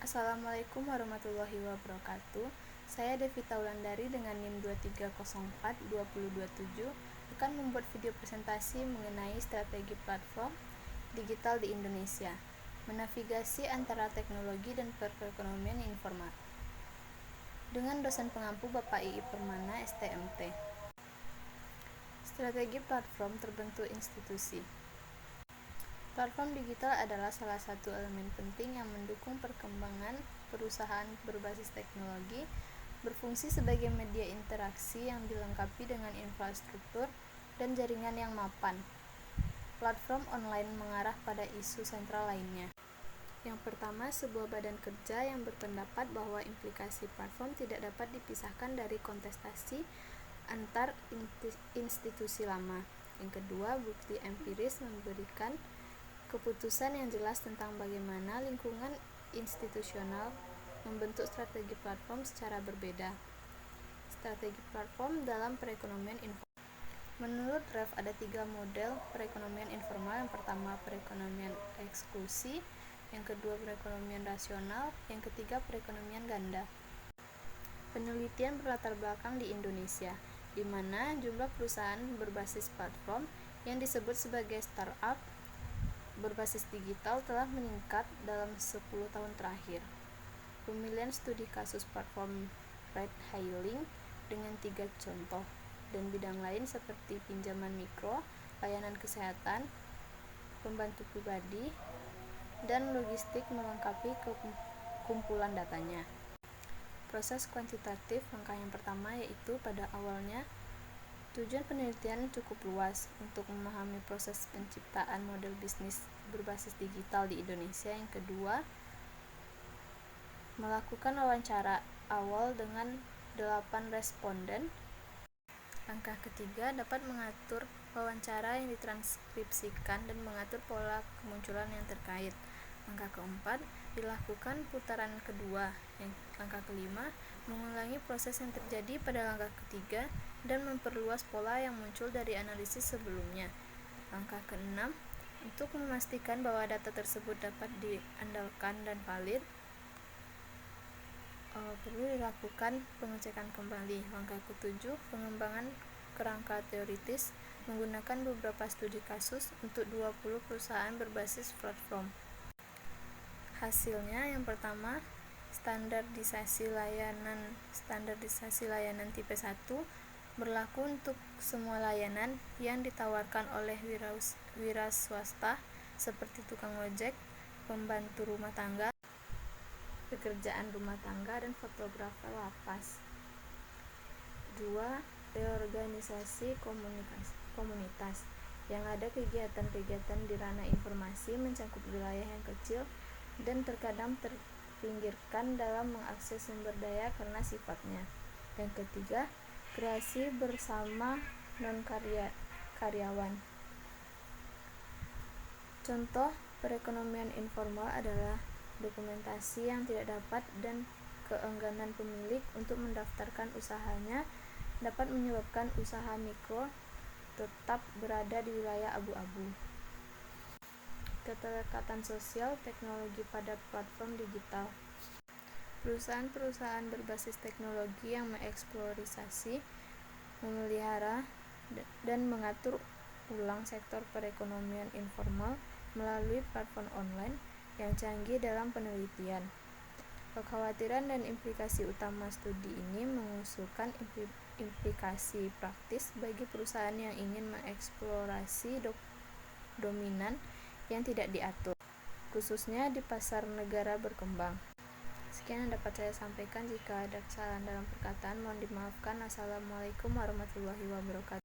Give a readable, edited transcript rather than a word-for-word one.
Assalamualaikum warahmatullahi wabarakatuh. Saya Devita Wulandari dengan NIM 23042027 akan membuat video presentasi mengenai strategi platform digital di Indonesia, menavigasi antara teknologi dan perekonomian informal. Dengan dosen pengampu Bapak I.I. Permana, STMT. Strategi platform terbentuk institusi. Platform digital adalah salah satu elemen penting yang mendukung perkembangan perusahaan berbasis teknologi, berfungsi sebagai media interaksi yang dilengkapi dengan infrastruktur dan jaringan yang mapan. Platform online mengarah pada isu sentral lainnya. Yang pertama, sebuah badan kerja yang berpendapat bahwa implikasi platform tidak dapat dipisahkan dari kontestasi antar institusi lama. Yang kedua, bukti empiris memberikan keputusan yang jelas tentang bagaimana lingkungan institusional membentuk strategi platform secara berbeda. Strategi platform dalam perekonomian informal. Menurut Rev ada 3 model perekonomian informal. Yang pertama, perekonomian eksklusi, yang kedua, perekonomian rasional, yang ketiga, perekonomian ganda. Penelitian berlatar belakang di Indonesia, di mana jumlah perusahaan berbasis platform yang disebut sebagai startup berbasis digital telah meningkat dalam 10 tahun terakhir. Pemilihan studi kasus platform ride-hailing dengan 3 contoh dan bidang lain seperti pinjaman mikro, layanan kesehatan, pembantu pribadi, dan logistik melengkapi kumpulan datanya. Proses kuantitatif, langkah yang pertama yaitu pada awalnya tujuan penelitian cukup luas untuk memahami proses penciptaan model bisnis berbasis digital di Indonesia. Yang kedua, melakukan wawancara awal dengan 8 responden. Langkah ketiga, dapat mengatur wawancara yang ditranskripsikan dan mengatur pola kemunculan yang terkait. Langkah keempat, dilakukan putaran kedua. Langkah kelima, mengulangi proses yang terjadi pada langkah ketiga dan memperluas pola yang muncul dari analisis sebelumnya. Langkah keenam, untuk memastikan bahwa data tersebut dapat diandalkan dan valid, perlu dilakukan pengecekan kembali. Langkah ketujuh, pengembangan kerangka teoritis menggunakan beberapa studi kasus untuk 20 perusahaan berbasis platform. Hasilnya, yang pertama, standarisasi layanan tipe 1 berlaku untuk semua layanan yang ditawarkan oleh wira swasta seperti tukang ojek, pembantu rumah tangga, pekerjaan rumah tangga, dan fotografer lapas. 2. Reorganisasi komunitas yang ada kegiatan-kegiatan di ranah informasi mencakup wilayah yang kecil dan terkadang terpinggirkan dalam mengakses sumber daya karena sifatnya. Yang ketiga, kreasi bersama non-karyawan. Contoh perekonomian informal adalah dokumentasi yang tidak dapat dan keengganan pemilik untuk mendaftarkan usahanya dapat menyebabkan usaha mikro tetap berada di wilayah abu-abu. Keterikatan sosial teknologi pada platform digital. Perusahaan-perusahaan berbasis teknologi yang mengeksplorasi, memelihara, dan mengatur ulang sektor perekonomian informal melalui platform online yang canggih dalam penelitian. Kekhawatiran dan implikasi utama studi ini mengusulkan implikasi praktis bagi perusahaan yang ingin mengeksplorasi dominan yang tidak diatur, khususnya di pasar negara berkembang. Sekian yang dapat saya sampaikan. Jika ada kesalahan dalam perkataan, mohon dimaafkan. Assalamualaikum warahmatullahi wabarakatuh.